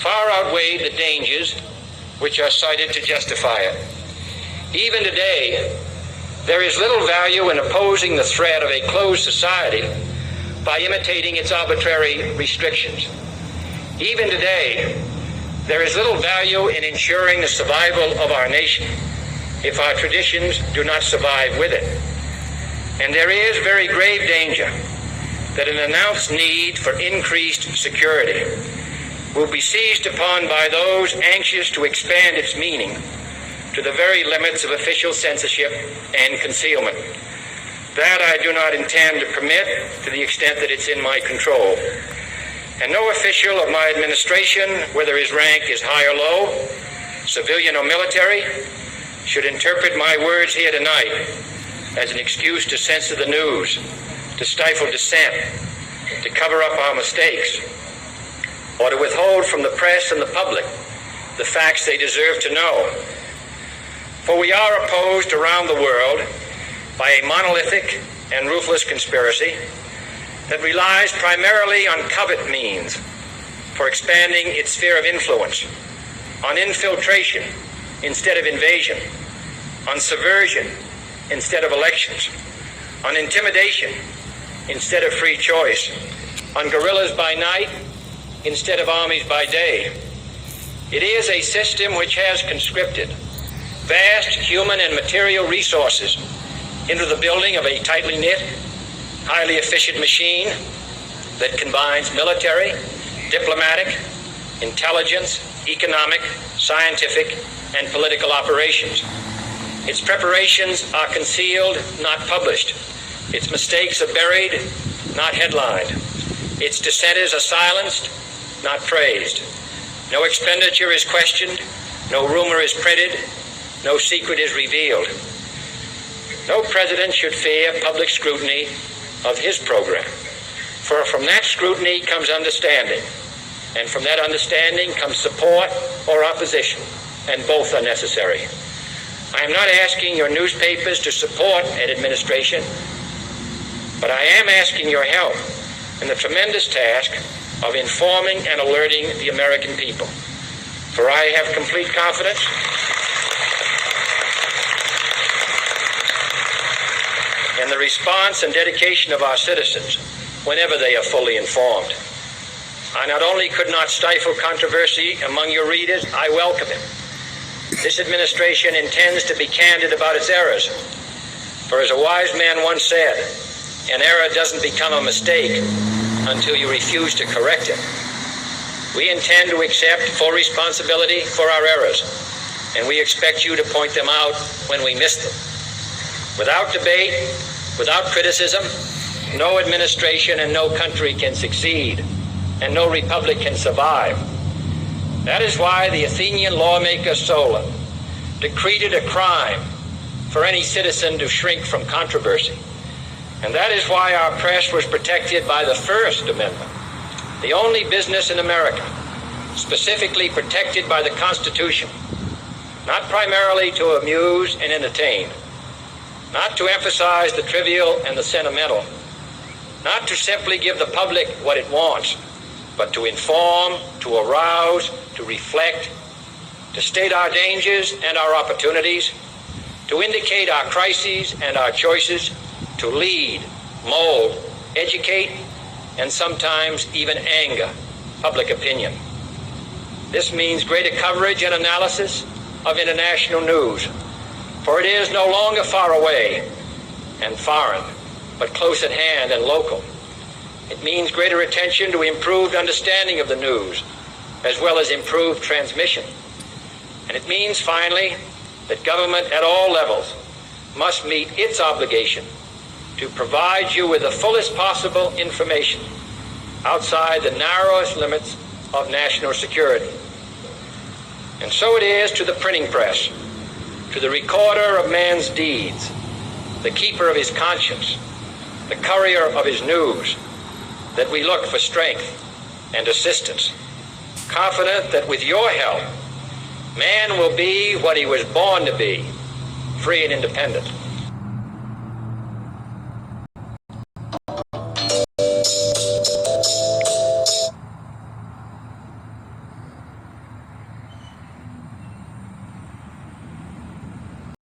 far outweighed the dangers which are cited to justify it. Even today, there is little value in opposing the threat of a closed society by imitating its arbitrary restrictions. Even today, there is little value in ensuring the survival of our nation if our traditions do not survive with it. And there is very grave danger that an announced need for increased security will be seized upon by those anxious to expand its meaning to the very limits of official censorship and concealment. That I do not intend to permit to the extent that it's in my control. And no official of my administration, whether his rank is high or low, civilian or military, should interpret my words here tonight as an excuse to censor the news, to stifle dissent, to cover up our mistakes, or to withhold from the press and the public the facts they deserve to know. For we are opposed around the world by a monolithic and ruthless conspiracy that relies primarily on covert means for expanding its sphere of influence, on infiltration instead of invasion, on subversion instead of elections, on intimidation instead of free choice, on guerrillas by night instead of armies by day. It is a system which has conscripted vast human and material resources into the building of a tightly knit, highly efficient machine that combines military, diplomatic, intelligence, economic, scientific, and political operations. Its preparations are concealed, not published. Its mistakes are buried, not headlined. Its dissenters are silenced, not praised. No expenditure is questioned, no rumor is printed, no secret is revealed. No president should fear public scrutiny of his program, for from that scrutiny comes understanding, and from that understanding comes support or opposition, and both are necessary. I am not asking your newspapers to support an administration, but I am asking your help in the tremendous task of informing and alerting the American people. For I have complete confidence in the response and dedication of our citizens whenever they are fully informed. I not only could not stifle controversy among your readers, I welcome it. This administration intends to be candid about its errors. For as a wise man once said, an error doesn't become a mistake until you refuse to correct it. We intend to accept full responsibility for our errors, and we expect you to point them out when we miss them. Without debate, without criticism, no administration and no country can succeed, and no republic can survive. That is why the Athenian lawmaker Solon decreed it a crime for any citizen to shrink from controversy. And that is why our press was protected by the First Amendment, the only business in America specifically protected by the Constitution, not primarily to amuse and entertain, not to emphasize the trivial and the sentimental, not to simply give the public what it wants, but to inform, to arouse, to reflect, to state our dangers and our opportunities, to indicate our crises and our choices, to lead, mold, educate, and sometimes even anger public opinion. This means greater coverage and analysis of international news, for it is no longer far away and foreign, but close at hand and local. It means greater attention to improved understanding of the news, as well as improved transmission. And it means, finally, that government at all levels must meet its obligation to provide you with the fullest possible information outside the narrowest limits of national security. And so it is to the printing press, to the recorder of man's deeds, the keeper of his conscience, the courier of his news, that we look for strength and assistance, confident that with your help, man will be what he was born to be, free and independent.